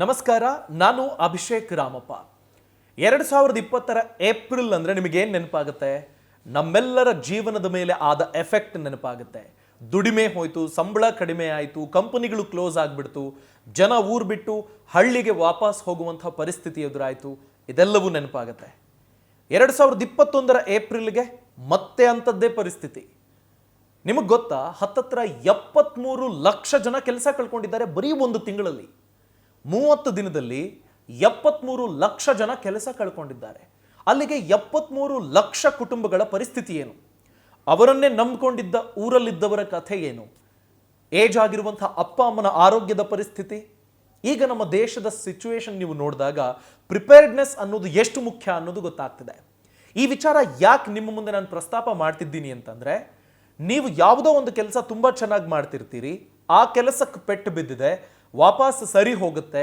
ನಮಸ್ಕಾರ, ನಾನು ಅಭಿಷೇಕ್ ರಾಮಪ್ಪ. 2020 ಏಪ್ರಿಲ್ ಅಂದರೆ ನಿಮಗೇನು ನೆನಪಾಗುತ್ತೆ? ನಮ್ಮೆಲ್ಲರ ಜೀವನದ ಮೇಲೆ ಆದ ಎಫೆಕ್ಟ್ ನೆನಪಾಗುತ್ತೆ. ದುಡಿಮೆ ಹೋಯಿತು, ಸಂಬಳ ಕಡಿಮೆ ಆಯಿತು, ಕಂಪನಿಗಳು ಕ್ಲೋಸ್ ಆಗಿಬಿಡ್ತು, ಜನ ಊರು ಬಿಟ್ಟು ಹಳ್ಳಿಗೆ ವಾಪಸ್ ಹೋಗುವಂಥ ಪರಿಸ್ಥಿತಿ ಎದುರಾಯಿತು. ಇದೆಲ್ಲವೂ ನೆನಪಾಗುತ್ತೆ. 2021 ಏಪ್ರಿಲ್ಗೆ ಮತ್ತೆ ಅಂಥದ್ದೇ ಪರಿಸ್ಥಿತಿ. ನಿಮಗೆ ಗೊತ್ತಾ, ಹತ್ತತ್ರ 73 ಲಕ್ಷ ಜನ ಕೆಲಸ ಕಳ್ಕೊಂಡಿದ್ದಾರೆ ಬರೀ ಒಂದು ತಿಂಗಳಲ್ಲಿ. 30 ದಿನದಲ್ಲಿ 73 ಲಕ್ಷ ಜನ ಕೆಲಸ ಕಳ್ಕೊಂಡಿದ್ದಾರೆ. ಅಲ್ಲಿಗೆ 73 ಲಕ್ಷ ಕುಟುಂಬಗಳ ಪರಿಸ್ಥಿತಿ ಏನು? ಅವರನ್ನೇ ನಂಬಿಕೊಂಡಿದ್ದ ಊರಲ್ಲಿದ್ದವರ ಕಥೆ ಏನು? ಏಜ್ ಆಗಿರುವಂಥ ಅಪ್ಪ ಅಮ್ಮನ ಆರೋಗ್ಯದ ಪರಿಸ್ಥಿತಿ. ಈಗ ನಮ್ಮ ದೇಶದ ಸಿಚುವೇಶನ್ ನೀವು ನೋಡಿದಾಗ ಪ್ರಿಪೇರ್ಡ್ನೆಸ್ ಅನ್ನೋದು ಎಷ್ಟು ಮುಖ್ಯ ಅನ್ನೋದು ಗೊತ್ತಾಗ್ತಿದೆ. ಈ ವಿಚಾರ ಯಾಕೆ ನಿಮ್ಮ ಮುಂದೆ ನಾನು ಪ್ರಸ್ತಾಪ ಮಾಡ್ತಿದ್ದೀನಿ ಅಂತಂದರೆ, ನೀವು ಯಾವುದೋ ಒಂದು ಕೆಲಸ ತುಂಬ ಚೆನ್ನಾಗಿ ಮಾಡ್ತಿರ್ತೀರಿ, ಆ ಕೆಲಸಕ್ಕೆ ಪೆಟ್ಟು ಬಿದ್ದಿದೆ, ವಾಪಸ್ ಸರಿ ಹೋಗುತ್ತೆ,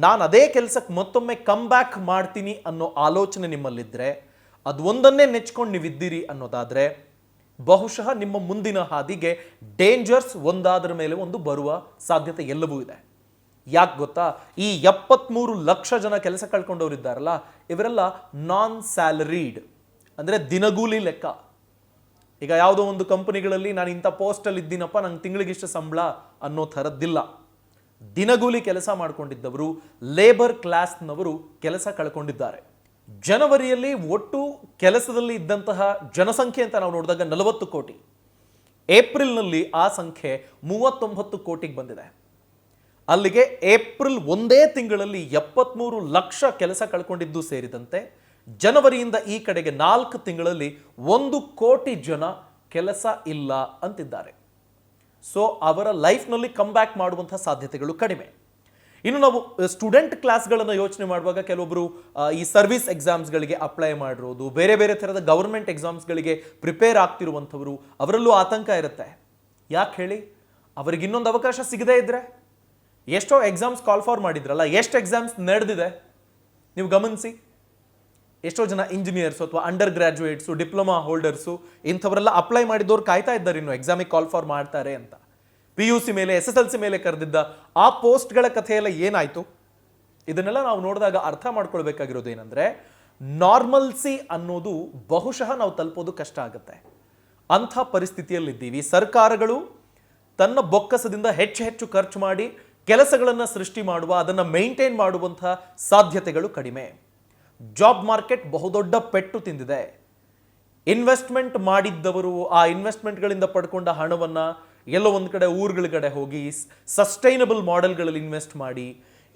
ನಾನು ಅದೇ ಕೆಲಸಕ್ಕೆ ಮತ್ತೊಮ್ಮೆ ಕಮ್ ಬ್ಯಾಕ್ ಮಾಡ್ತೀನಿ ಅನ್ನೋ ಆಲೋಚನೆ ನಿಮ್ಮಲ್ಲಿದ್ದರೆ, ಅದು ಒಂದನ್ನೇ ನೆಚ್ಕೊಂಡು ನೀವಿದ್ದೀರಿ ಅನ್ನೋದಾದರೆ, ಬಹುಶಃ ನಿಮ್ಮ ಮುಂದಿನ ಹಾದಿಗೆ ಡೇಂಜರ್ಸ್ ಒಂದಾದ್ರ ಮೇಲೆ ಒಂದು ಬರುವ ಸಾಧ್ಯತೆ ಎಲ್ಲವೂ ಇದೆ. ಯಾಕೆ ಗೊತ್ತಾ? ಈ 73 ಲಕ್ಷ ಜನ ಕೆಲಸ ಕಳ್ಕೊಂಡವರಿದ್ದಾರಲ್ಲ, ಇವರೆಲ್ಲ ನಾನ್ ಸ್ಯಾಲರೀಡ್, ಅಂದರೆ ದಿನಗೂಲಿ ಲೆಕ್ಕ. ಈಗ ಯಾವುದೋ ಒಂದು ಕಂಪನಿಗಳಲ್ಲಿ ನಾನು ಇಂಥ ಪೋಸ್ಟಲ್ಲಿ ಇದ್ದೀನಪ್ಪ, ನಂಗೆ ತಿಂಗಳಿಗಿಷ್ಟು ಸಂಬಳ ಅನ್ನೋ ಥರದ್ದಿಲ್ಲ. ದಿನಗೂಲಿ ಕೆಲಸ ಮಾಡಿಕೊಂಡಿದ್ದವರು, ಲೇಬರ್ ಕ್ಲಾಸ್ನವರು ಕೆಲಸ ಕಳ್ಕೊಂಡಿದ್ದಾರೆ. ಜನವರಿಯಲ್ಲಿ ಒಟ್ಟು ಕೆಲಸದಲ್ಲಿ ಇದ್ದಂತಹ ಜನಸಂಖ್ಯೆ ಅಂತ ನಾವು ನೋಡಿದಾಗ 40 ಕೋಟಿ. ಏಪ್ರಿಲ್ನಲ್ಲಿ ಆ ಸಂಖ್ಯೆ 39 ಕೋಟಿಗೆ ಬಂದಿದೆ. ಅಲ್ಲಿಗೆ ಏಪ್ರಿಲ್ ಒಂದೇ ತಿಂಗಳಲ್ಲಿ 73 ಲಕ್ಷ ಕೆಲಸ ಕಳ್ಕೊಂಡಿದ್ದು ಸೇರಿದಂತೆ ಜನವರಿಯಿಂದ ಈ ಕಡೆಗೆ 4 ತಿಂಗಳಲ್ಲಿ 1 ಕೋಟಿ ಜನ ಕೆಲಸ ಇಲ್ಲ ಅಂತಿದ್ದಾರೆ. ಸೊ ಅವರ ಲೈಫ್ನಲ್ಲಿ ಕಮ್ ಬ್ಯಾಕ್ ಮಾಡುವಂಥ ಸಾಧ್ಯತೆಗಳು ಕಡಿಮೆ. ಇನ್ನು ನಾವು ಸ್ಟೂಡೆಂಟ್ ಕ್ಲಾಸ್ಗಳನ್ನು ಯೋಚನೆ ಮಾಡುವಾಗ ಕೆಲವೊಬ್ಬರು ಈ ಸರ್ವಿಸ್ ಎಕ್ಸಾಮ್ಸ್ಗಳಿಗೆ ಅಪ್ಲೈ ಮಾಡಿರೋದು, ಬೇರೆ ಬೇರೆ ಥರದ ಗವರ್ಮೆಂಟ್ ಎಕ್ಸಾಮ್ಸ್ಗಳಿಗೆ ಪ್ರಿಪೇರ್ ಆಗ್ತಿರುವಂಥವರು, ಅವರಲ್ಲೂ ಆತಂಕ ಇರುತ್ತೆ. ಯಾಕೆ ಹೇಳಿ? ಅವರಿಗೆ ಇನ್ನೊಂದು ಅವಕಾಶ ಸಿಗದೇ ಇದ್ದರೆ, ಎಷ್ಟೋ ಎಕ್ಸಾಮ್ಸ್ ಕಾಲ್ ಫಾರ್ ಮಾಡಿದ್ರಲ್ಲ, ಎಷ್ಟು ಎಕ್ಸಾಮ್ಸ್ ನಡೆದಿದೆ ನೀವು ಗಮನಿಸಿ. ಎಷ್ಟೋ ಜನ ಇಂಜಿನಿಯರ್ಸು ಅಥವಾ ಅಂಡರ್ ಗ್ರಾಜುಯೇಟ್ಸು, ಡಿಪ್ಲೊಮಾ ಹೋಲ್ಡರ್ಸು, ಇಂಥವರೆಲ್ಲ ಅಪ್ಲೈ ಮಾಡಿದವ್ರು ಕಾಯ್ತಾ ಇದ್ದಾರೆ ಇನ್ನು ಎಕ್ಸಾಮಿಗೆ ಕಾಲ್ ಫಾರ್ ಮಾಡ್ತಾರೆ ಅಂತ. PUC ಮೇಲೆ, SSLC ಮೇಲೆ ಕರೆದಿದ್ದ ಆ ಪೋಸ್ಟ್ಗಳ ಕಥೆಯೆಲ್ಲ ಏನಾಯಿತು? ಇದನ್ನೆಲ್ಲ ನಾವು ನೋಡಿದಾಗ ಅರ್ಥ ಮಾಡ್ಕೊಳ್ಬೇಕಾಗಿರೋದು ಏನಂದರೆ, ನಾರ್ಮಲ್ಸಿ ಅನ್ನೋದು ಬಹುಶಃ ನಾವು ತಲುಪೋದು ಕಷ್ಟ ಆಗುತ್ತೆ. ಅಂಥ ಪರಿಸ್ಥಿತಿಯಲ್ಲಿದ್ದೀವಿ. ಸರ್ಕಾರಗಳು ತನ್ನ ಬೊಕ್ಕಸದಿಂದ ಹೆಚ್ಚು ಹೆಚ್ಚು ಖರ್ಚು ಮಾಡಿ ಕೆಲಸಗಳನ್ನು ಸೃಷ್ಟಿ ಮಾಡುವ, ಅದನ್ನು ಮೇಂಟೈನ್ ಮಾಡುವಂಥ ಸಾಧ್ಯತೆಗಳು ಕಡಿಮೆ. ಜಾಬ್ ಮಾರ್ಕೆಟ್ ಬಹುದೊಡ್ಡ ಪೆಟ್ಟು ತಿಂದಿದೆ. ಇನ್ವೆಸ್ಟ್ಮೆಂಟ್ ಮಾಡಿದ್ದವರು ಆ ಇನ್ವೆಸ್ಟ್ಮೆಂಟ್ಗಳಿಂದ ಪಡ್ಕೊಂಡ ಹಣವನ್ನು ಎಲ್ಲೋ ಒಂದು ಕಡೆ ಊರುಗಳ ಕಡೆ ಹೋಗಿ ಸಸ್ಟೈನಬಲ್ ಮಾಡೆಲ್ಗಳಲ್ಲಿ ಇನ್ವೆಸ್ಟ್ ಮಾಡಿ,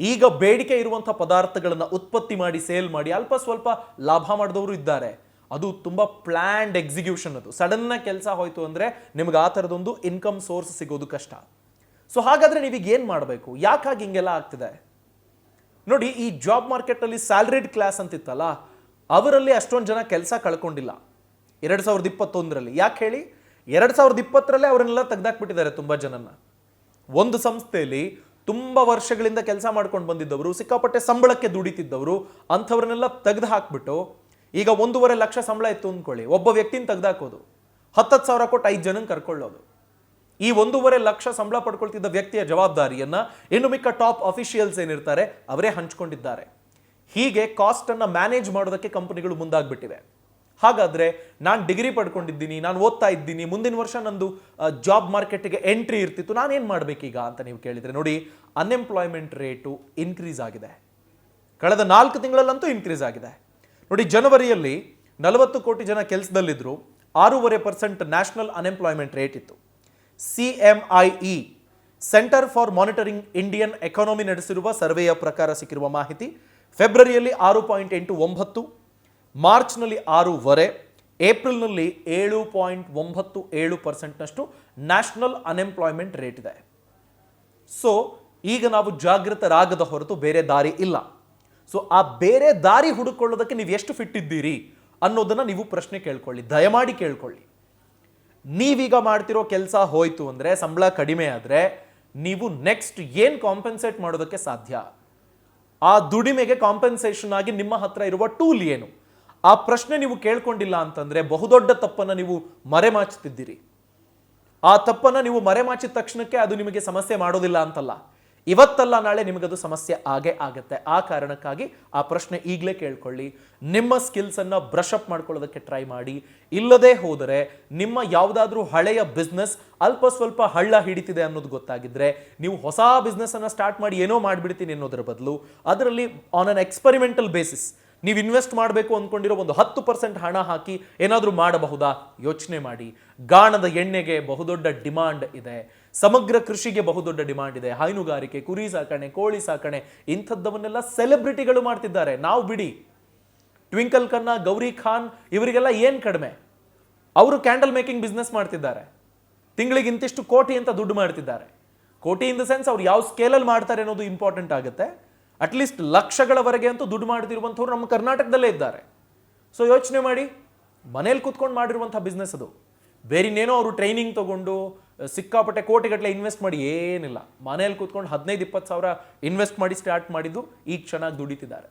ಈಗ ಬೇಡಿಕೆ ಇರುವಂಥ ಪದಾರ್ಥಗಳನ್ನು ಉತ್ಪತ್ತಿ ಮಾಡಿ ಸೇಲ್ ಮಾಡಿ ಅಲ್ಪ ಸ್ವಲ್ಪ ಲಾಭ ಮಾಡಿದವರು ಇದ್ದಾರೆ. ಅದು ತುಂಬ ಪ್ಲ್ಯಾಂಡ್ ಎಕ್ಸಿಕ್ಯೂಷನ್. ಅದು ಸಡನ್ನಾಗಿ ಕೆಲಸ ಹೋಯಿತು ಅಂದರೆ ನಿಮ್ಗೆ ಆ ಥರದೊಂದು ಇನ್ಕಮ್ ಸೋರ್ಸ್ ಸಿಗೋದು ಕಷ್ಟ. ಸೊ ಹಾಗಾದರೆ ನೀವೀಗ ಏನು ಮಾಡಬೇಕು? ಯಾಕಾಗಿ ಹಿಂಗೆಲ್ಲ ಆಗ್ತಿದೆ ನೋಡಿ. ಈ ಜಾಬ್ ಮಾರ್ಕೆಟಲ್ಲಿ ಸ್ಯಾಲ್ರಿಡ್ ಕ್ಲಾಸ್ ಅಂತಿತ್ತಲ್ಲ, ಅವರಲ್ಲಿ ಅಷ್ಟೊಂದು ಜನ ಕೆಲಸ ಕಳ್ಕೊಂಡಿಲ್ಲ 2021ರಲ್ಲಿ. ಯಾಕೆ ಹೇಳಿ? 2020ರಲ್ಲೇ ಅವರನ್ನೆಲ್ಲ ತೆಗೆದಾಕ್ಬಿಟ್ಟಿದ್ದಾರೆ ತುಂಬ ಜನನ್ನ. ಒಂದು ಸಂಸ್ಥೆಯಲ್ಲಿ ತುಂಬ ವರ್ಷಗಳಿಂದ ಕೆಲಸ ಮಾಡ್ಕೊಂಡು ಬಂದಿದ್ದವರು, ಸಿಕ್ಕಾಪಟ್ಟೆ ಸಂಬಳಕ್ಕೆ ದುಡಿತಿದ್ದವರು, ಅಂಥವ್ರನ್ನೆಲ್ಲ ತೆಗೆದು ಹಾಕ್ಬಿಟ್ಟು ಈಗ 1.5 ಲಕ್ಷ ಸಂಬಳ ಇತ್ತು ಅಂದ್ಕೊಳ್ಳಿ, ಒಬ್ಬ ವ್ಯಕ್ತಿನ ತೆಗೆದಾಕೋದು, 10,000 ಕೊಟ್ಟು 5 ಜನನ ಕರ್ಕೊಳ್ಳೋದು. ಈ 1.5 ಲಕ್ಷ ಸಂಬಳ ಪಡ್ಕೊಳ್ತಿದ್ದ ವ್ಯಕ್ತಿಯ ಜವಾಬ್ದಾರಿಯನ್ನ ಇನ್ನು ಮಿಕ್ಕ ಟಾಪ್ ಅಫಿಷಿಯಲ್ಸ್ ಏನಿರ್ತಾರೆ ಅವರೇ ಹಂಚ್ಕೊಂಡಿದ್ದಾರೆ. ಹೀಗೆ ಕಾಸ್ಟನ್ನು ಮ್ಯಾನೇಜ್ ಮಾಡೋದಕ್ಕೆ ಕಂಪನಿಗಳು ಮುಂದಾಗ್ಬಿಟ್ಟಿವೆ. ಹಾಗಾದರೆ ನಾನು ಡಿಗ್ರಿ ಪಡ್ಕೊಂಡಿದ್ದೀನಿ, ನಾನು ಓದ್ತಾ ಇದ್ದೀನಿ, ಮುಂದಿನ ವರ್ಷ ನಂದು ಜಾಬ್ ಮಾರ್ಕೆಟ್ಗೆ ಎಂಟ್ರಿ ಇರ್ತಿತ್ತು, ನಾನೇನು ಮಾಡಬೇಕೀಗ ಅಂತ ನೀವು ಕೇಳಿದರೆ, ನೋಡಿ, ಅನ್ಎಂಪ್ಲಾಯ್ಮೆಂಟ್ ರೇಟು ಇನ್ಕ್ರೀಸ್ ಆಗಿದೆ. ಕಳೆದ 4 ತಿಂಗಳಲ್ಲಂತೂ ಇನ್ಕ್ರೀಸ್ ಆಗಿದೆ. ನೋಡಿ, ಜನವರಿಯಲ್ಲಿ 40 ಕೋಟಿ ಜನ ಕೆಲಸದಲ್ಲಿದ್ದರು, 6.5% ನ್ಯಾಷನಲ್ ಅನ್ಎಂಪ್ಲಾಯ್ಮೆಂಟ್ ರೇಟ್ ಇತ್ತು. CMIE centre for monitoring Indian economy ನಡೆಸಿರುವ ಸರ್ವೆಯ ಪ್ರಕಾರ ಸಿಕ್ಕಿರುವ ಮಾಹಿತಿ, ಫೆಬ್ರವರಿಯಲ್ಲಿ 6.89, ಮಾರ್ಚ್ನಲ್ಲಿ 6.5, ಏಪ್ರಿಲ್ನಲ್ಲಿ 7.97% ನ್ಯಾಷನಲ್ ಅನ್ಎಂಪ್ಲಾಯ್ಮೆಂಟ್ ರೇಟ್ ಇದೆ. ಸೊ ಈಗ ನಾವು ಜಾಗೃತರಾಗದ ಹೊರತು ಬೇರೆ ದಾರಿ ಇಲ್ಲ. ಸೊ ಆ ಬೇರೆ ದಾರಿ ಹುಡುಕೊಳ್ಳೋದಕ್ಕೆ ನೀವು ಎಷ್ಟು ಫಿಟ್ ಇದ್ದೀರಿ ಅನ್ನೋದನ್ನು ನೀವು ಪ್ರಶ್ನೆ ಕೇಳ್ಕೊಳ್ಳಿ, ದಯಮಾಡಿ ಕೇಳ್ಕೊಳ್ಳಿ. ನೀವೀಗ ಮಾಡ್ತಿರೋ ಕೆಲಸ ಹೋಯ್ತು ಅಂದರೆ, ಸಂಬಳ ಕಡಿಮೆ ಆದರೆ, ನೀವು ನೆಕ್ಸ್ಟ್ ಏನು ಕಾಂಪೆನ್ಸೇಟ್ ಮಾಡೋದಕ್ಕೆ ಸಾಧ್ಯ? ಆ ದುಡಿಮೆಗೆ ಕಾಂಪೆನ್ಸೇಷನ್ ಆಗಿ ನಿಮ್ಮ ಹತ್ರ ಇರುವ ಟೂಲ್ ಏನು? ಆ ಪ್ರಶ್ನೆ ನೀವು ಕೇಳ್ಕೊಂಡಿಲ್ಲ ಅಂತಂದರೆ ಬಹುದೊಡ್ಡ ತಪ್ಪನ್ನು ನೀವು ಮರೆಮಾಚುತ್ತಿದ್ದೀರಿ. ಆ ತಪ್ಪನ್ನು ನೀವು ಮರೆಮಾಚಿದ ತಕ್ಷಣಕ್ಕೆ ಅದು ನಿಮಗೆ ಸಮಸ್ಯೆ ಮಾಡೋದಿಲ್ಲ ಅಂತಲ್ಲ. ಇವತ್ತಲ್ಲ ನಾಳೆ ನಿಮಗದು ಸಮಸ್ಯೆ ಆಗೇ ಆಗುತ್ತೆ. ಆ ಕಾರಣಕ್ಕಾಗಿ ಆ ಪ್ರಶ್ನೆ ಈಗಲೇ ಕೇಳ್ಕೊಳ್ಳಿ. ನಿಮ್ಮ ಸ್ಕಿಲ್ಸನ್ನು ಬ್ರಷ್ ಅಪ್ ಮಾಡ್ಕೊಳ್ಳೋದಕ್ಕೆ ಟ್ರೈ ಮಾಡಿ. ಇಲ್ಲದೇ ಹೋದರೆ ನಿಮ್ಮ ಯಾವುದಾದ್ರೂ ಹಳೆಯ ಬಿಸ್ನೆಸ್ ಅಲ್ಪ ಸ್ವಲ್ಪ ಹಳ್ಳ ಹಿಡಿತಿದೆ ಅನ್ನೋದು ಗೊತ್ತಾಗಿದ್ರೆ ನೀವು ಹೊಸ ಬಿಸ್ನೆಸ್ ಅನ್ನು ಸ್ಟಾರ್ಟ್ ಮಾಡಿ ಏನೋ ಮಾಡಿಬಿಡ್ತೀನಿ ಅನ್ನೋದ್ರ ಬದಲು ಅದರಲ್ಲಿ ಆನ್ ಅನ್ ಎಕ್ಸ್ಪೆರಿಮೆಂಟಲ್ ಬೇಸಿಸ್ ನೀವು ಇನ್ವೆಸ್ಟ್ ಮಾಡಬೇಕು ಅಂದ್ಕೊಂಡಿರೋ ಒಂದು 10% ಹಣ ಹಾಕಿ ಏನಾದರೂ ಮಾಡಬಹುದಾ ಯೋಚನೆ ಮಾಡಿ. ಗಾಣದ ಎಣ್ಣೆಗೆ ಬಹುದೊಡ್ಡ ಡಿಮಾಂಡ್ ಇದೆ, ಸಮಗ್ರ ಕೃಷಿಗೆ ಬಹುದೊಡ್ಡ ಡಿಮಾಂಡ್ ಇದೆ, ಹೈನುಗಾರಿಕೆ, ಕುರಿ ಸಾಕಣೆ, ಕೋಳಿ ಸಾಕಣೆ ಇಂಥದ್ದವನ್ನೆಲ್ಲ ಸೆಲೆಬ್ರಿಟಿಗಳು ಮಾಡ್ತಿದ್ದಾರೆ. ನಾವು ಬಿಡಿ, ಟ್ವಿಂಕಲ್ ಖನ್ನಾ, ಗೌರಿ ಖಾನ್ ಇವರಿಗೆಲ್ಲ ಏನು ಕಡಿಮೆ? ಅವರು ಕ್ಯಾಂಡಲ್ ಮೇಕಿಂಗ್ ಬಿಸ್ನೆಸ್ ಮಾಡ್ತಿದ್ದಾರೆ, ತಿಂಗಳಿಗೆ ಇಂತಿಷ್ಟು ಕೋಟಿ ಅಂತ ದುಡ್ಡು ಮಾಡ್ತಿದ್ದಾರೆ. ಕೋಟಿ ಇನ್ ದ ಸೆನ್ಸ್ ಅವ್ರು ಯಾವ ಸ್ಕೇಲಲ್ಲಿ ಮಾಡ್ತಾರೆ ಅನ್ನೋದು ಇಂಪಾರ್ಟೆಂಟ್ ಆಗುತ್ತೆ. ಅಟ್ಲೀಸ್ಟ್ ಲಕ್ಷಗಳವರೆಗೆ ಅಂತೂ ದುಡ್ಡು ಮಾಡ್ತಿರುವಂಥವ್ರು ನಮ್ಮ ಕರ್ನಾಟಕದಲ್ಲೇ ಇದ್ದಾರೆ. ಸೊ ಯೋಚನೆ ಮಾಡಿ, ಮನೇಲಿ ಕೂತ್ಕೊಂಡು ಮಾಡಿರುವಂಥ ಬಿಸ್ನೆಸ್ ಅದು. ಬೇರಿನ್ನೇನೋ ಅವರು ಟ್ರೈನಿಂಗ್ ತಗೊಂಡು ಸಿಕ್ಕಾಪಟ್ಟೆ ಕೋಟಿಗಟ್ಟಲೆ ಇನ್ವೆಸ್ಟ್ ಮಾಡಿ ಏನಿಲ್ಲ. ಮನೇಲಿ ಕೂತ್ಕೊಂಡು 15-20 ಸಾವಿರ ಇನ್ವೆಸ್ಟ್ ಮಾಡಿ ಸ್ಟಾರ್ಟ್ ಮಾಡಿದ್ದು ಈಗ ಚೆನ್ನಾಗಿ ದುಡಿತಿದ್ದಾರೆ.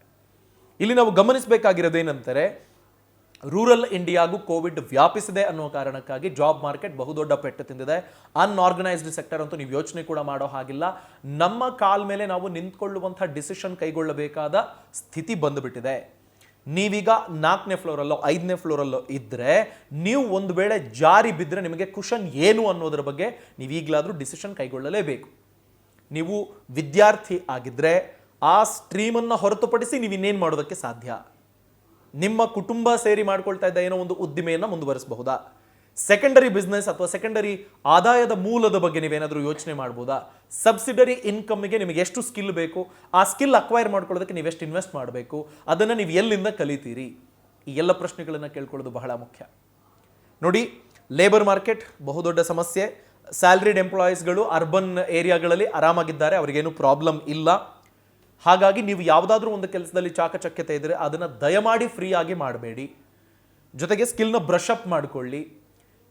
ಇಲ್ಲಿ ನಾವು ಗಮನಿಸಬೇಕಾಗಿರೋದೇನಂತಾರೆ, ರೂರಲ್ ಇಂಡಿಯಾಗೂ ಕೋವಿಡ್ ವ್ಯಾಪಿಸಿದೆ ಅನ್ನೋ ಕಾರಣಕ್ಕಾಗಿ ಜಾಬ್ ಮಾರ್ಕೆಟ್ ಬಹುದೊಡ್ಡ ಪೆಟ್ಟು ತಿಂದಿದೆ. ಅನ್ಆರ್ಗನೈಸ್ಡ್ ಸೆಕ್ಟರ್ ಅಂತೂ ನೀವು ಯೋಚನೆ ಕೂಡ ಮಾಡೋ ಹಾಗಿಲ್ಲ. ನಮ್ಮ ಕಾಲ ಮೇಲೆ ನಾವು ನಿಂತ್ಕೊಳ್ಳುವಂಥ ಡಿಸಿಷನ್ ಕೈಗೊಳ್ಳಬೇಕಾದ ಸ್ಥಿತಿ ಬಂದುಬಿಟ್ಟಿದೆ. ನೀವೀಗ 4ನೇ ಫ್ಲೋರಲ್ಲೋ 5ನೇ ಫ್ಲೋರಲ್ಲೋ ಇದ್ದರೆ ನೀವು ಒಂದು ವೇಳೆ ಜಾರಿ ಬಿದ್ದರೆ ನಿಮಗೆ ಕುಷನ್ ಏನು ಅನ್ನೋದ್ರ ಬಗ್ಗೆ ನೀವು ಈಗಲಾದರೂ ಡಿಸಿಷನ್ ಕೈಗೊಳ್ಳಲೇಬೇಕು. ನೀವು ವಿದ್ಯಾರ್ಥಿ ಆಗಿದ್ದರೆ ಆ ಸ್ಟ್ರೀಮನ್ನು ಹೊರತುಪಡಿಸಿ ನೀವು ಇನ್ನೇನು ಮಾಡೋದಕ್ಕೆ ಸಾಧ್ಯ? ನಿಮ್ಮ ಕುಟುಂಬ ಸೇರಿ ಮಾಡ್ಕೊಳ್ತಾ ಇದ್ದ ಏನೋ ಒಂದು ಉದ್ದಿಮೆಯನ್ನು ಮುಂದುವರಿಸಬಹುದಾ? ಸೆಕೆಂಡರಿ ಬಿಸ್ನೆಸ್ ಅಥವಾ ಸೆಕೆಂಡರಿ ಆದಾಯದ ಮೂಲದ ಬಗ್ಗೆ ನೀವೇನಾದರೂ ಯೋಚನೆ ಮಾಡ್ಬೋದಾ? ಸಬ್ಸಿಡರಿ ಇನ್ಕಮ್ಗೆ ನಿಮಗೆ ಎಷ್ಟು ಸ್ಕಿಲ್ ಬೇಕು, ಆ ಸ್ಕಿಲ್ ಅಕ್ವೈರ್ ಮಾಡ್ಕೊಳ್ಳೋದಕ್ಕೆ ನೀವೆಷ್ಟು ಇನ್ವೆಸ್ಟ್ ಮಾಡಬೇಕು, ಅದನ್ನು ನೀವು ಎಲ್ಲಿಂದ ಕಲಿತೀರಿ? ಈ ಎಲ್ಲ ಪ್ರಶ್ನೆಗಳನ್ನು ಕೇಳ್ಕೊಳ್ಳೋದು ಬಹಳ ಮುಖ್ಯ. ನೋಡಿ, ಲೇಬರ್ ಮಾರ್ಕೆಟ್ ಬಹುದೊಡ್ಡ ಸಮಸ್ಯೆ. ಸ್ಯಾಲ್ರಿಡ್ ಎಂಪ್ಲಾಯೀಸ್ಗಳು ಅರ್ಬನ್ ಏರಿಯಾಗಳಲ್ಲಿ ಆರಾಮಾಗಿದ್ದಾರೆ, ಅವರಿಗೇನು ಪ್ರಾಬ್ಲಮ್ ಇಲ್ಲ. ಹಾಗಾಗಿ ನೀವು ಯಾವುದಾದ್ರೂ ಒಂದು ಕೆಲಸದಲ್ಲಿ ಚಾಕಚಕ್ಯತೆ ಇದ್ದರೆ ಅದನ್ನು ದಯಮಾಡಿ ಫ್ರೀ ಆಗಿ ಮಾಡಬೇಡಿ. ಜೊತೆಗೆ ಸ್ಕಿಲ್ನ ಬ್ರಷ್ ಅಪ್ ಮಾಡಿಕೊಳ್ಳಿ.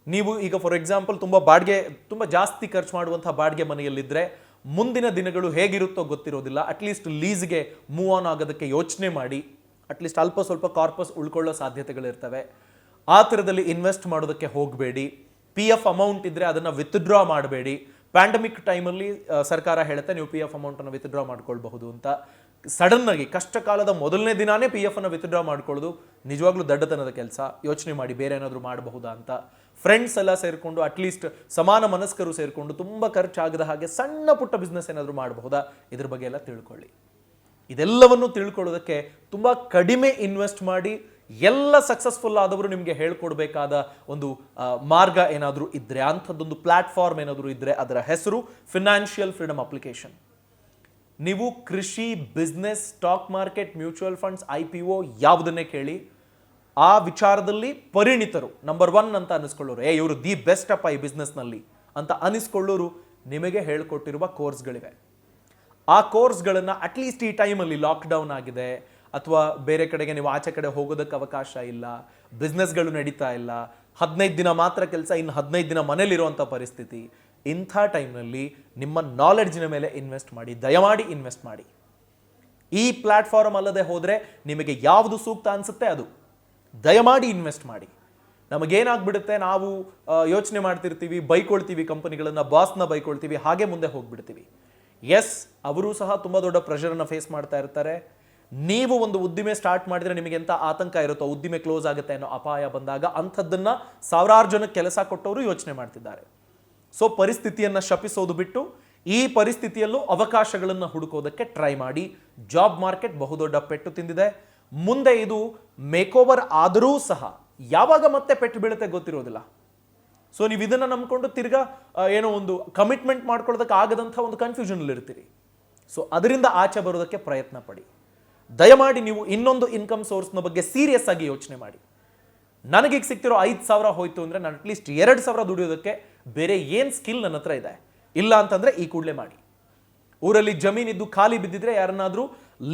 ನೀವು ಈಗ ಫಾರ್ ಎಕ್ಸಾಂಪಲ್ ತುಂಬ ಜಾಸ್ತಿ ಖರ್ಚು ಮಾಡುವಂಥ ಬಾಡಿಗೆ ಮನೆಯಲ್ಲಿದ್ದರೆ ಮುಂದಿನ ದಿನಗಳು ಹೇಗಿರುತ್ತೋ ಗೊತ್ತಿರೋದಿಲ್ಲ. ಅಟ್ಲೀಸ್ಟ್ ಲೀಸ್ಗೆ ಮೂವ್ ಆನ್ ಆಗೋದಕ್ಕೆ ಯೋಚನೆ ಮಾಡಿ. ಅಟ್ಲೀಸ್ಟ್ ಅಲ್ಪ ಸ್ವಲ್ಪ ಕಾರ್ಪಸ್ ಉಳ್ಕೊಳ್ಳೋ ಸಾಧ್ಯತೆಗಳಿರ್ತವೆ. ಆ ಥರದಲ್ಲಿ ಇನ್ವೆಸ್ಟ್ ಮಾಡೋದಕ್ಕೆ ಹೋಗಬೇಡಿ. PF ಅಮೌಂಟ್ ಇದ್ದರೆ ಅದನ್ನು ವಿತ್ಡ್ರಾ ಮಾಡಬೇಡಿ. ಪ್ಯಾಂಡಮಿಕ್ ಟೈಮಲ್ಲಿ ಸರ್ಕಾರ ಹೇಳುತ್ತೆ ನೀವು PF ಅಮೌಂಟನ್ನು ವಿತ್ಡ್ರಾ ಮಾಡ್ಕೊಳ್ಬಹುದು ಅಂತ. ಸಡನ್ನಾಗಿ ಕಷ್ಟ ಕಾಲದ ಮೊದಲನೇ ದಿನಾನೇ PF ಅನ್ನು ವಿತ್ಡ್ರಾ ಮಾಡ್ಕೊಳ್ಳೋದು ನಿಜವಾಗ್ಲೂ ದಡ್ಡತನದ ಕೆಲಸ. ಯೋಚನೆ ಮಾಡಿ ಬೇರೆ ಏನಾದರೂ ಮಾಡಬಹುದಾ ಅಂತ. ಫ್ರೆಂಡ್ಸ್ ಎಲ್ಲ ಸೇರಿಕೊಂಡು ಅಟ್ಲೀಸ್ಟ್ ಸಮಾನ ಮನಸ್ಕರು ಸೇರಿಕೊಂಡು ತುಂಬ ಖರ್ಚಾಗದ ಹಾಗೆ ಸಣ್ಣ ಪುಟ್ಟ ಬಿಸ್ನೆಸ್ ಏನಾದರೂ ಮಾಡಬಹುದಾ, ಇದ್ರ ಬಗ್ಗೆ ಎಲ್ಲ ತಿಳ್ಕೊಳ್ಳಿ. ಇದೆಲ್ಲವನ್ನು ತಿಳ್ಕೊಳ್ಳೋದಕ್ಕೆ ತುಂಬ ಕಡಿಮೆ ಇನ್ವೆಸ್ಟ್ ಮಾಡಿ ಎಲ್ಲ ಸಕ್ಸಸ್ಫುಲ್ ಆದವರು ನಿಮಗೆ ಹೇಳ್ಕೊಡ್ಬೇಕಾದ ಒಂದು ಮಾರ್ಗ ಏನಾದರೂ ಇದ್ದರೆ, ಅಂಥದ್ದೊಂದು ಪ್ಲಾಟ್ಫಾರ್ಮ್ ಏನಾದರೂ ಇದ್ದರೆ ಅದರ ಹೆಸರು ಫಿನಾನ್ಷಿಯಲ್ ಫ್ರೀಡಮ್ ಅಪ್ಲಿಕೇಶನ್. ನೀವು ಕೃಷಿ, business, stock market, mutual funds, IPO ಯಾವುದನ್ನೇ ಕೇಳಿ, ಆ ವಿಚಾರದಲ್ಲಿ ಪರಿಣಿತರು ನಂಬರ್ 1 ಅಂತ ಅನಿಸ್ಕೊಳ್ಳೋರು, ಇವರು ದಿ ಬೆಸ್ಟ್ ಅಪ್ಪ ಈ ಬಿಸ್ನೆಸ್ನಲ್ಲಿ ಅಂತ ಅನಿಸ್ಕೊಳ್ಳೋರು ನಿಮಗೆ ಹೇಳ್ಕೊಟ್ಟಿರುವ ಕೋರ್ಸ್ಗಳಿವೆ. ಆ ಕೋರ್ಸ್ಗಳನ್ನು ಅಟ್ಲೀಸ್ಟ್ ಈ ಟೈಮಲ್ಲಿ ಲಾಕ್ಡೌನ್ ಆಗಿದೆ ಅಥವಾ ಬೇರೆ ಕಡೆಗೆ ನೀವು ಆಚೆ ಕಡೆ ಹೋಗೋದಕ್ಕೆ ಅವಕಾಶ ಇಲ್ಲ, ಬಿಸ್ನೆಸ್ಗಳು ನಡೀತಾ ಇಲ್ಲ, 15 ದಿನ ಮಾತ್ರ ಕೆಲಸ, ಇನ್ನು 15 ದಿನ ಮನೇಲಿರುವಂಥ ಪರಿಸ್ಥಿತಿ, ಇಂಥ ಟೈಮ್ನಲ್ಲಿ ನಿಮ್ಮ ನಾಲೆಡ್ಜಿನ ಮೇಲೆ ಇನ್ವೆಸ್ಟ್ ಮಾಡಿ. ದಯಮಾಡಿ ಇನ್ವೆಸ್ಟ್ ಮಾಡಿ. ಈ ಪ್ಲಾಟ್ಫಾರ್ಮ್ ಅಲ್ಲದೆ ಹೋದರೆ ನಿಮಗೆ ಯಾವುದು ಸೂಕ್ತ ಅನಿಸುತ್ತೆ ಅದು ದಯಮಾಡಿ ಇನ್ವೆಸ್ಟ್ ಮಾಡಿ. ನಮಗೇನಾಗ್ಬಿಡುತ್ತೆ, ನಾವು ಯೋಚನೆ ಮಾಡ್ತಿರ್ತೀವಿ, ಬೈಕೊಳ್ತೀವಿ, ಕಂಪನಿಗಳನ್ನು, ಬಾಸ್ನ ಬೈಕೊಳ್ತೀವಿ, ಹಾಗೆ ಮುಂದೆ ಹೋಗ್ಬಿಡ್ತೀವಿ. ಎಸ್, ಅವರು ಸಹ ತುಂಬ ದೊಡ್ಡ ಪ್ರೆಷರನ್ನು ಫೇಸ್ ಮಾಡ್ತಾ ಇರ್ತಾರೆ. ನೀವು ಒಂದು ಉದ್ದಿಮೆ ಸ್ಟಾರ್ಟ್ ಮಾಡಿದ್ರೆ ನಿಮಗೆ ಎಂಥ ಆತಂಕ ಇರುತ್ತೋ, ಉದ್ದಿಮೆ ಕ್ಲೋಸ್ ಆಗುತ್ತೆ ಅನ್ನೋ ಅಪಾಯ ಬಂದಾಗ ಅಂಥದ್ದನ್ನು ಸಾವಿರಾರು ಜನಕ್ಕೆ ಕೆಲಸ ಕೊಟ್ಟವರು ಯೋಚನೆ ಮಾಡ್ತಿದ್ದಾರೆ. ಸೊ ಪರಿಸ್ಥಿತಿಯನ್ನು ಶಪಿಸೋದು ಬಿಟ್ಟು ಈ ಪರಿಸ್ಥಿತಿಯಲ್ಲೂ ಅವಕಾಶಗಳನ್ನು ಹುಡುಕೋದಕ್ಕೆ ಟ್ರೈ ಮಾಡಿ. ಜಾಬ್ ಮಾರ್ಕೆಟ್ ಬಹುದೊಡ್ಡ ಪೆಟ್ಟು ತಿಂದಿದೆ. ಮುಂದೆ ಇದು ಮೇಕೋವರ್ ಆದರೂ ಸಹ ಯಾವಾಗ ಮತ್ತೆ ಪೆಟ್ಟು ಬೀಳುತ್ತೆ ಗೊತ್ತಿರೋದಿಲ್ಲ. ಸೊ ನೀವು ಇದನ್ನು ನಂಬ್ಕೊಂಡು ತಿರ್ಗಾ ಏನೋ ಒಂದು ಕಮಿಟ್ಮೆಂಟ್ ಮಾಡ್ಕೊಳ್ಳೋದಕ್ಕೆ ಆಗದಂಥ ಒಂದು ಕನ್ಫ್ಯೂಷನಲ್ಲಿ ಇರ್ತೀರಿ. ಸೊ ಅದರಿಂದ ಆಚೆ ಬರೋದಕ್ಕೆ ಪ್ರಯತ್ನ ಪಡಿ. ದಯಮಾಡಿ ನೀವು ಇನ್ನೊಂದು ಇನ್ಕಮ್ ಸೋರ್ಸ್ನ ಬಗ್ಗೆ ಸೀರಿಯಸ್ ಆಗಿ ಯೋಚನೆ ಮಾಡಿ. ನನಗೀಗ ಸಿಗ್ತಿರೋ 5,000 ಹೋಯ್ತು ಅಂದರೆ ನಾನು ಅಟ್ಲೀಸ್ಟ್ 2,000 ದುಡಿಯೋದಕ್ಕೆ ಬೇರೆ ಏನು ಸ್ಕಿಲ್ ನನ್ನ ಹತ್ರ ಇದೆ? ಇಲ್ಲ ಅಂತಂದರೆ ಈ ಕೂಡಲೇ ಮಾಡಿ. ಊರಲ್ಲಿ ಜಮೀನಿದ್ದು ಖಾಲಿ ಬಿದ್ದಿದ್ರೆ ಯಾರನ್ನಾದರೂ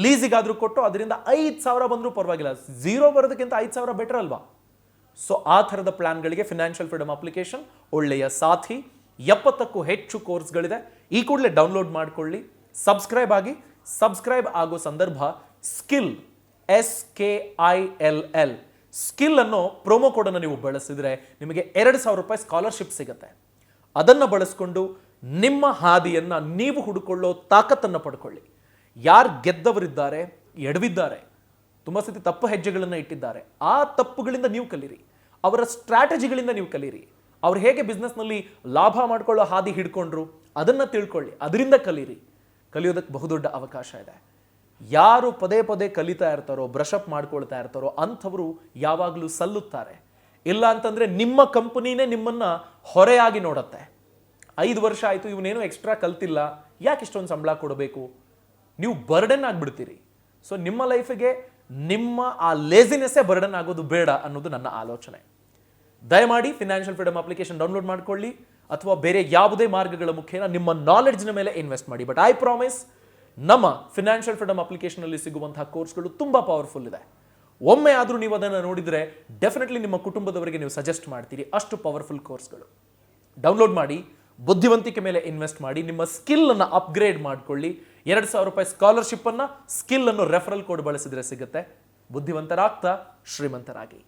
ಲೀಸಿಗಾದರೂ ಕೊಟ್ಟು ಅದರಿಂದ 5,000 ಬಂದರೂ ಪರವಾಗಿಲ್ಲ, 0 ಬರೋದಕ್ಕಿಂತ 5,000 ಬೆಟರ್ ಅಲ್ವಾ? ಸೊ ಆ ಥರದ ಪ್ಲಾನ್ಗಳಿಗೆ ಫಿನಾನ್ಷಿಯಲ್ ಫ್ರೀಡಮ್ ಅಪ್ಲಿಕೇಶನ್ ಒಳ್ಳೆಯ ಸಾಥಿ. 70ಕ್ಕೂ ಹೆಚ್ಚು ಕೋರ್ಸ್ಗಳಿದೆ. ಈ ಕೂಡಲೇ ಡೌನ್ಲೋಡ್ ಮಾಡಿಕೊಳ್ಳಿ, ಸಬ್ಸ್ಕ್ರೈಬ್ ಆಗಿ. ಸಬ್ಸ್ಕ್ರೈಬ್ ಆಗೋ ಸಂದರ್ಭ ಸ್ಕಿಲ್ SKILL ಸ್ಕಿಲ್ ಅನ್ನೋ ಪ್ರೋಮೋ ಕೋಡನ್ನು ನೀವು ಬಳಸಿದರೆ ನಿಮಗೆ 2,000 ರೂಪಾಯಿ ಸ್ಕಾಲರ್ಶಿಪ್ ಸಿಗುತ್ತೆ. ಅದನ್ನು ಬಳಸ್ಕೊಂಡು ನಿಮ್ಮ ಹಾದಿಯನ್ನ ನೀವು ಹುಡುಕೊಳ್ಳೋ ತಾಕತ್ತನ್ನು ಪಡ್ಕೊಳ್ಳಿ. ಯಾರು ಗೆದ್ದವರಿದ್ದಾರೆ, ಎಡವಿದ್ದಾರೆ, ತುಂಬ ಸತಿ ತಪ್ಪು ಹೆಜ್ಜೆಗಳನ್ನು ಇಟ್ಟಿದ್ದಾರೆ, ಆ ತಪ್ಪುಗಳಿಂದ ನೀವು ಕಲೀರಿ. ಅವರ ಸ್ಟ್ರಾಟಜಿಗಳಿಂದ ನೀವು ಕಲೀರಿ. ಅವ್ರು ಹೇಗೆ ಬಿಸ್ನೆಸ್ನಲ್ಲಿ ಲಾಭ ಮಾಡ್ಕೊಳ್ಳೋ ಹಾದಿ ಹಿಡ್ಕೊಂಡ್ರು ಅದನ್ನು ತಿಳ್ಕೊಳ್ಳಿ, ಅದರಿಂದ ಕಲೀರಿ. ಕಲಿಯೋದಕ್ಕೆ ಬಹುದೊಡ್ಡ ಅವಕಾಶ ಇದೆ. ಯಾರು ಪದೇ ಪದೇ ಕಲಿತಾ ಇರ್ತಾರೋ, ಬ್ರಷಪ್ ಮಾಡ್ಕೊಳ್ತಾ ಇರ್ತಾರೋ ಅಂಥವರು ಯಾವಾಗಲೂ ಸಲ್ಲುತ್ತಾರೆ. ಇಲ್ಲ ಅಂತಂದ್ರೆ ನಿಮ್ಮ ಕಂಪನಿನೇ ನಿಮ್ಮನ್ನ ಹೊರೆಯಾಗಿ ನೋಡುತ್ತೆ. 5 ವರ್ಷ ಆಯಿತು, ಇವನೇನು ಎಕ್ಸ್ಟ್ರಾ ಕಲ್ತಿಲ್ಲ, ಯಾಕೆ ಇಷ್ಟೊಂದು ಸಂಬಳ ಕೊಡಬೇಕು, ನೀವು ಬರ್ಡನ್ ಆಗಿಬಿಡ್ತೀರಿ. ಸೊ ನಿಮ್ಮ ಲೈಫಿಗೆ ನಿಮ್ಮ ಆ ಲೇಸಿನೆಸ್ಸೇ ಬರ್ಡನ್ ಆಗೋದು ಬೇಡ ಅನ್ನೋದು ನನ್ನ ಆಲೋಚನೆ. ದಯಮಾಡಿ ಫಿನಾನ್ಷಿಯಲ್ ಫ್ರೀಡಮ್ ಅಪ್ಲಿಕೇಶನ್ ಡೌನ್ಲೋಡ್ ಮಾಡ್ಕೊಳ್ಳಿ, ಅಥವಾ ಬೇರೆ ಯಾವುದೇ ಮಾರ್ಗಗಳ ಮುಖೇನ ನಿಮ್ಮ ನಾಲೆಡ್ಜ್ನ ಮೇಲೆ ಇನ್ವೆಸ್ಟ್ ಮಾಡಿ. ಬಟ್ ಐ ಪ್ರಾಮಿಸ್, ನಮ್ಮ ಫಿನಾನ್ಷಿಯಲ್ ಫ್ರೀಡಮ್ ಅಪ್ಲಿಕೇಶನಲ್ಲಿ ಸಿಗುವಂತಹ ಕೋರ್ಸ್ಗಳು ತುಂಬ ಪವರ್ಫುಲ್ ಇದೆ. ಒಮ್ಮೆ ಆದರೂ ನೀವು ಅದನ್ನು ನೋಡಿದರೆ ಡೆಫಿನೆಟ್ಲಿ ನಿಮ್ಮ ಕುಟುಂಬದವರಿಗೆ ನೀವು ಸಜೆಸ್ಟ್ ಮಾಡ್ತೀರಿ. ಅಷ್ಟು ಪವರ್ಫುಲ್ ಕೋರ್ಸ್ಗಳು. ಡೌನ್ಲೋಡ್ ಮಾಡಿ, ಬುದ್ಧಿವಂತಿಕೆ ಮೇಲೆ ಇನ್ವೆಸ್ಟ್ ಮಾಡಿ, ನಿಮ್ಮ ಸ್ಕಿಲ್ ಅನ್ನು ಅಪ್ಗ್ರೇಡ್ ಮಾಡ್ಕೊಳ್ಳಿ. 2,000 ರೂಪಾಯಿ ಸ್ಕಾಲರ್ಶಿಪ್ ಅನ್ನ, ಸ್ಕಿಲ್ ಅನ್ನು ರೆಫರಲ್ ಕೋಡ್ ಬಳಸಿದ್ರೆ ಸಿಗುತ್ತೆ. ಬುದ್ಧಿವಂತರಾಗ್ತಾ ಶ್ರೀಮಂತರಾಗಿ.